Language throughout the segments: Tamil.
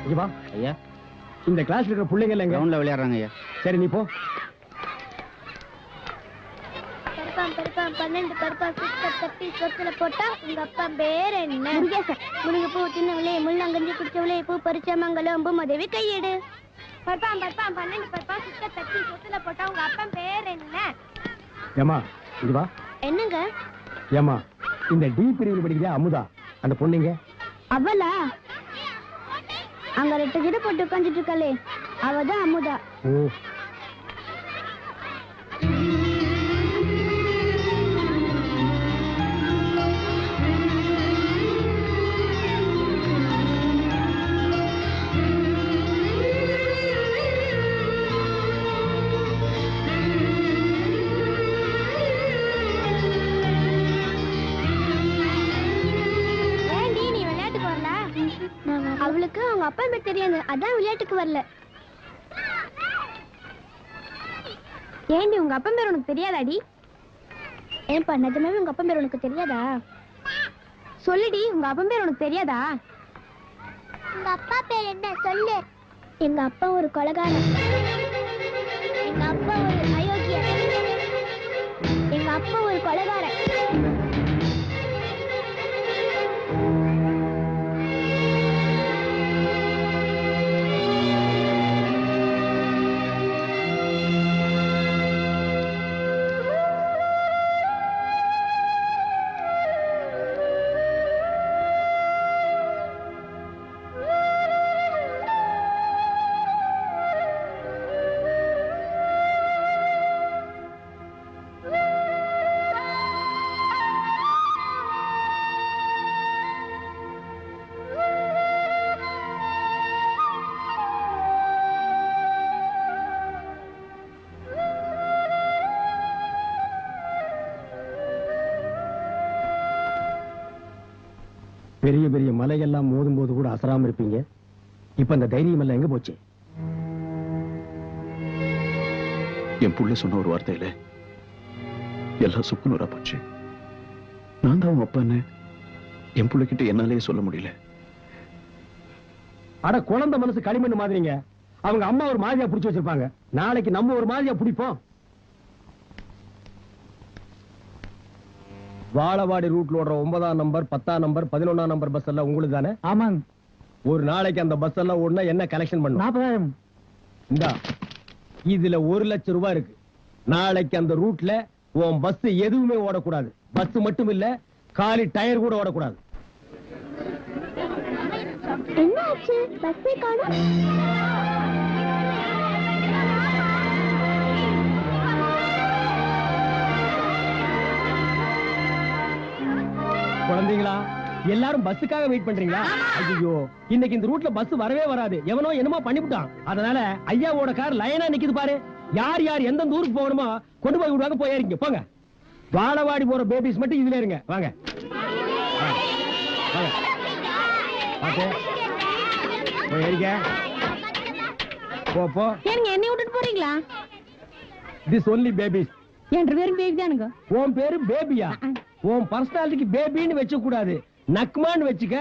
இங்க வா. ஐயா, இந்த கிளாஸ்ல இருக்கிற பிள்ளைங்க எல்லாம் கிரவுண்ட்ல விளையாடுறாங்க ஐயா. சரி நீ போ. பருப்பாம் 12 பருப்பா சுத்த தட்டி சொத்துல போட்டா உங்க அப்பா பேர் என்ன? முருகேசன். முருங்க பூ தின்னவளே, முள்ளங்கஞ்சி குடிச்சவளே, பூ பறிச்ச மங்கலம் பூமதேவி கையெடு. பருப்பாம் 12 பருப்பா சுத்த தட்டி சொத்துல போட்டா உங்க அப்பா பேர் என்ன? ஏமா இங்க வா. என்னங்க? ஏமா இந்த டி பிரிவில் படிக்கிறியா அமுதா, அந்த பொண்ணுங்க? அவளா? அங்க 2 கிட்ட போட்டு உட்காந்துட்டு இருக்காளே, அவதான் அமுதா. ஓ. அவளுக்கு அவங்க அப்பா பேர் தெரியாது, அதான் விளையாட்டுக்கு வரல. ஏண்டி உங்க அப்பா பேர் உனக்கு தெரியாதாடி? ஏன்பா நிஜமாவே உங்க அப்பா பேர் உனக்கு தெரியாதா? சொல்லுடி, உங்க அப்பா பேர் உனக்கு தெரியாதா? உங்க அப்பா பேர் என்ன சொல்லு. எங்க அப்பா ஒரு கொலைகாரன். எங்க அப்பா ஒரு அயோக்கியன். எங்க அப்பா ஒரு கொலைகாரன். பெரிய பெரிய மலையெல்லாம் மோதும் போது கூட அசராம இருப்பீங்க. இப்ப அந்த தைரியம் எல்லாம் எங்க போச்சு? என் புள்ள சொன்ன ஒரு வார்த்தையில எல்லாம் சுக்குநூறா போச்சு. நான் தான் உன் அப்பான்னு என் புள்ளைகிட்ட என்னாலே சொல்ல முடியல. அட குழந்தை மனசு களிமண் மாதிரிங்க. அவங்க அம்மா ஒரு மாதிரியா புடிச்சு வச்சிருப்பாங்க, நாளைக்கு நம்ம ஒரு மாதிரியா பிடிப்போம். வாழவாடி ரூட்ல ஓடுற 9ஆம் நம்பர் 10ஆம் நம்பர் 11ஆம் நம்பர் பஸ் எல்லாம் உங்களுக்கு தானே? ஆமாங்க. ஒரு நாளைக்கு அந்த பஸ் எல்லாம் ஓடுனா என்ன கலெக்ஷன் பண்ணும்? 40,000. இந்தா இதுல 1 லட்சம் ரூபாய் இருக்கு. நாளைக்கு அந்த ரூட்ல உன் பஸ் எதுவுமே ஓடக்கூடாது. பஸ் மட்டும் இல்ல, காலி டயர் கூட ஓடக்கூடாது. என்ன ஆச்சு? பஸ்ஸே காணோம். குழந்தைங்களா, எல்லாரும் பஸ்ஸுக்காக வெயிட் பண்றீங்களா? ஐயோ, இன்னைக்கு இந்த ரூட்ல பஸ் வரவே வராது. எவனோ என்னமோ பண்ணிவிட்டான். அதனால ஐயாவோட கார் லைனா நிக்குது பாரு. யார் யார் எந்த ஊருக்கு போகணுமோ கொண்டு போய் விடுவாங்க. போய் ஏறிங்க போங்க. வாழவாடி போற பேபிஸ் மட்டும் இதுல இருங்க. வாங்க போய் ஏறிங்க. போ ஏங்க என்னை விட்டுட்டு போறீங்களா? This only babies. என் பேரும் பேபி தானுங்க. உன் பேரு பேபியா? உன் பர்சனாலிட்டிக்கு பேபின்னு வச்ச கூடாது. நக்மான்னு வச்சுக்க,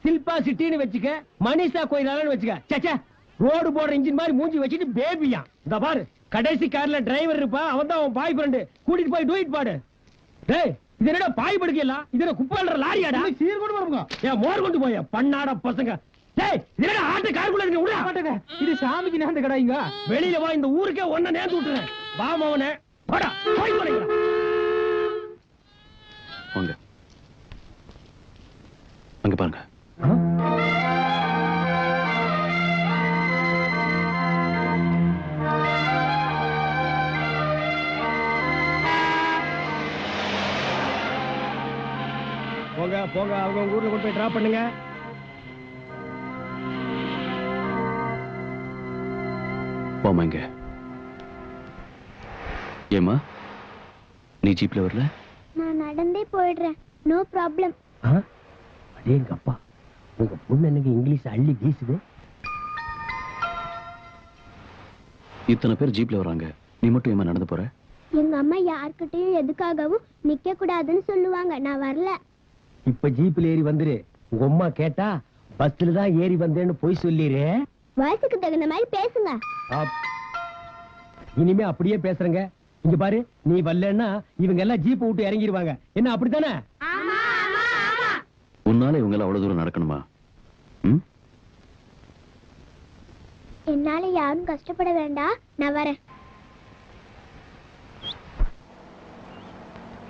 சில்பா சிட்டின்னு வச்சுக்க, மனிஷா கோயிலான்னு வச்சுக்க. சச்சா, ரோடு போடுற இன்ஜின் மாதிரி மூஞ்சி வச்சுட்டு பேபியா? இந்த பாரு, கடைசி கார்ல டிரைவர் இருப்பா, அவன் தான் அவன் பாய் ஃப்ரெண்டு. கூட்டிட்டு போய் டூயிட் பாடு. டேய், இது என்னடா பாய் படுக்கலாம்? இது என்ன குப்பைன்ற லாரியாடா? சீர் கொண்டு போறோம். ஏன் மோர் கொண்டு போய் பண்ணாட பசங்க. டேய், இது என்னடா ஆட்டு காருக்குள்ள இருக்கு? விட மாட்டேங்க. இது சாமிக்கு நேர்ந்த கடைங்க. வெளியில வா, இந்த ஊருக்கே ஒன்ன நேர்ந்து விட்டுறேன். வா மவனே, போடா போய் போறீங்க. வாங்க அங்க பாருங்க. போங்க போங்க, அவங்க ஊர்ல கொண்டு போய் டிராப் பண்ணுங்க. போமா இங்க. ஏமா நீ ஜீப்ல வரல? நான் நடந்தே போயிடுறேன். No problem. அடேங்க அப்பா, உங்க பொண்ணு எனக்கு இங்கிலீஷ் அள்ளி வீசுது. இத்தனை பேர் ஜீப்ல வராங்க, நீ மட்டும் ஏமா நடந்து போற? எங்க அம்மா யார்கிட்டயும் எதுக்காகவும் நிக்க கூடாதுன்னு சொல்லுவாங்க. நான் வரல. இப்ப ஜீப்ல ஏறி வந்துரு. உங்க அம்மா கேட்டா பஸ்ல தான் ஏறி வந்தேன்னு போய் சொல்லிரு. வயசுக்கு தகுந்த மாதிரி பேசுங்க. இனிமே அப்படியே பேசுறேங்க. இங்க பாரு, நீ வரலன்னா இவங்க எல்லாம் ஜீப் விட்டு இறங்கிடுவாங்க. என்ன அப்படித்தானே? உன்னால இவங்க எல்லாம் அவ்வளவு தூரம் நடக்கணுமா? என்னால யாரும் கஷ்டப்பட வேண்டாம், நான் வரேன்.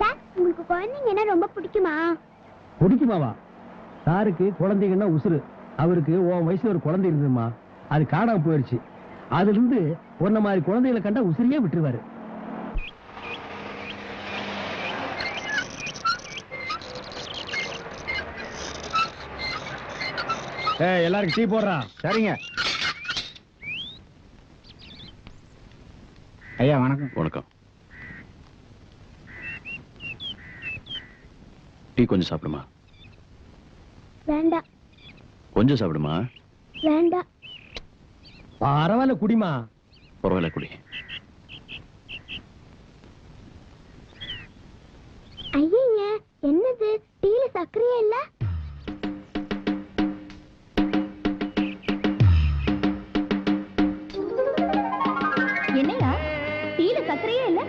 சார், உங்களுக்கு குழந்தைங்கன்னா ரொம்ப பிடிக்குமா? பிடிக்குமாவா? சாருக்கு குழந்தைங்கன்னா உசுறு. அவருக்கு உன் வயசுல ஒரு குழந்தை இருந்ததுமா, அது காணாம போயிடுச்சு. அதுல இருந்து ஒன்ன மாதிரி குழந்தைகளை கண்டா உசுரையே விட்டுருவாரு. எல்லாருக்கும் டீ போடுறா. சரிங்க ஐயா. வணக்கம். வணக்கம். டீ கொஞ்சம் சாப்பிடுமா? வேண்டாம். கொஞ்சம் சாப்பிடுமா? வேண்டாம். பரவாயில்ல, குடிமா. பரவாயில்ல, குடி. ஐயய்ய, என்னது டீல சர்க்கரையே இல்ல? என்னடா டீல சர்க்கரையே இல்ல?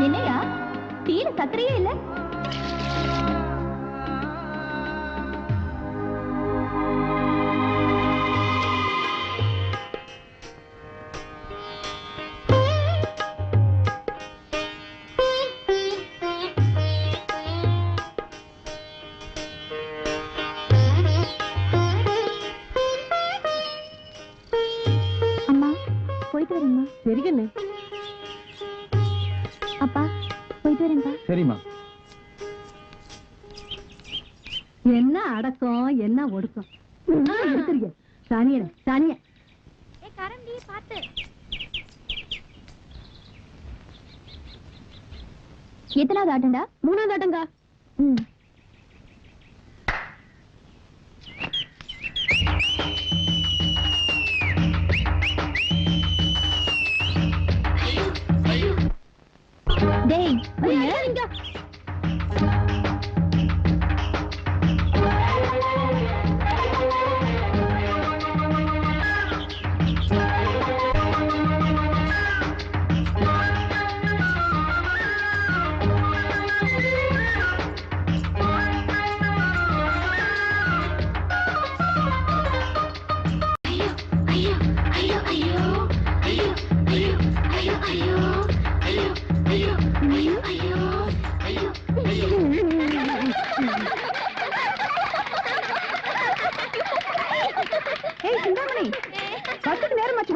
என்னடா டீல சர்க்கரையே இல்ல? சரிங்கண்ணே. அப்பா போயிட்டு வரேன்ப்பா. சரிம்மா. என்ன அடக்கம், என்ன ஒடுக்கம். சானிய சானிய கரண்டி பாத்து. எத்தனாவது ஆட்டம்டா? 3வது ஆட்டம்டா. டேய், நீங்க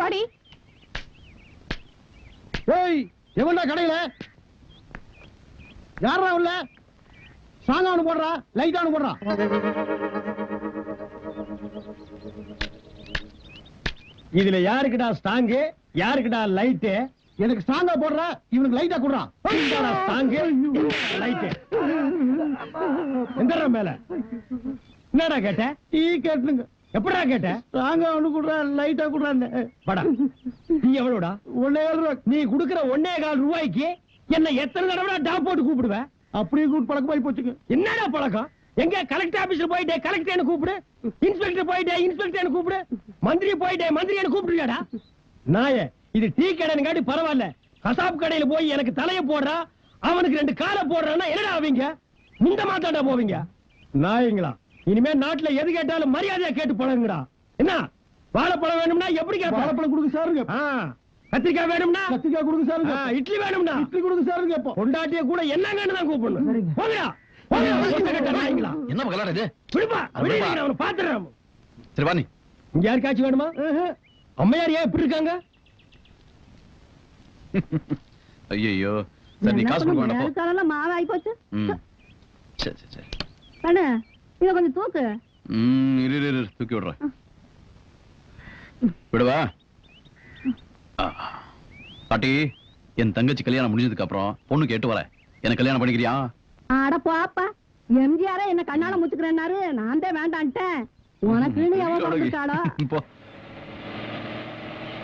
வாடி. ஏய், எவன்டா கடையில? யாரா உள்ள? சாங்கானு போடுறா, லைட்டானு போடுறா. இதுல யாருக்குடா ஸ்டாங்கு, யாருக்குடா லைட்டு? எனக்கு ஸ்டாங்கா போடுறா, இவனுக்கு லைட்டா குடுறான். ஸ்டாங்கு லைட்டு எங்கடா மேல? என்னடா கேட்ட? டீ கேட்டுங்க. எப்படா கேட்ட? ஸ்டாங்கா ஒண்ணு குடுறா, லைட்டா குடுறான்னு. படா, நீ எவ்வளவுடா? 1.5 ரூபா. நீ குடுக்கற 1.25 ரூபாய்க்கு என்ன எத்தனை தடவை டாப் போட்டு கூப்பிடுவ? அப்படியே கூப்பிட்டு பழக்கமாயி போச்சுங்க. என்னடா பழக்கம்? எங்க கலெக்டர் ஆபீஸ்ல போயிட்டே கலெக்டர் கூப்பிடு, இன்ஸ்பெக்டர் போயிட்டே இன்ஸ்பெக்டர் கூப்பிடு, மந்திரி போயிட்டே மந்திரி கூப்பிடுறியாடா? நாயே, இது டீ கடைன்னு பரவாயில்ல. கசாப் கடையில போய் எனக்கு தலைய போடுறா, அவனுக்கு 2 காலை போடுறான்னா என்னடா ஆவீங்க? முண்ட மாத்தாண்டா போவீங்க நாயங்களா. இனிமே நாட்டுல எது கேட்டாலும் மரியாதையா கேட்டு பழகுங்கடா. என்ன வாழைப்பழம் வேணும்னா எப்படி கேட்ப? வாழைப்பழம் கொடுங்க சாருங்க. கத்திரிக்காய் வேணும்னா கத்திரிக்காய் கொடுங்க சாருங்க. இட்லி வேணும்னா இட்லி கொடுங்க சாருங்க. இப்போ பொண்டாட்டிய கூட என்னங்கன்னு தான் கூப்பிடணும். போங்கடா. என்ன மகளா இது? விடுப்பா, அவனை பாத்துறேன். சரி வா. நீ இங்க யாருக்காச்சும் வேணுமா? அம்மையார் ஏன் இப்படி இருக்காங்க? ஐயோ, சரி நீ காசு கொடுக்க வேண்டாம். மாவு ஆகி போச்சு. சரி சரி சரி. பண்ணு, இத கொஞ்சம் தூக்கு. இரு தூக்கி விடுறேன். விடுவா. பாட்டி, என் தங்கச்சி கல்யாணம் முடிஞ்சதுக்கு அப்புறம் பொண்ணு கேட்டு வர. எனக்கு கல்யாணம் பண்ணிக்கிறியா? அட போப்பா, எம்ஜிஆரே என்ன கண்ணால முச்சுக்கிறேன்னாரு. நான் தான் வேண்டான்ட்டேன். உனக்குன்னு எவன் கொடுத்தாடோ?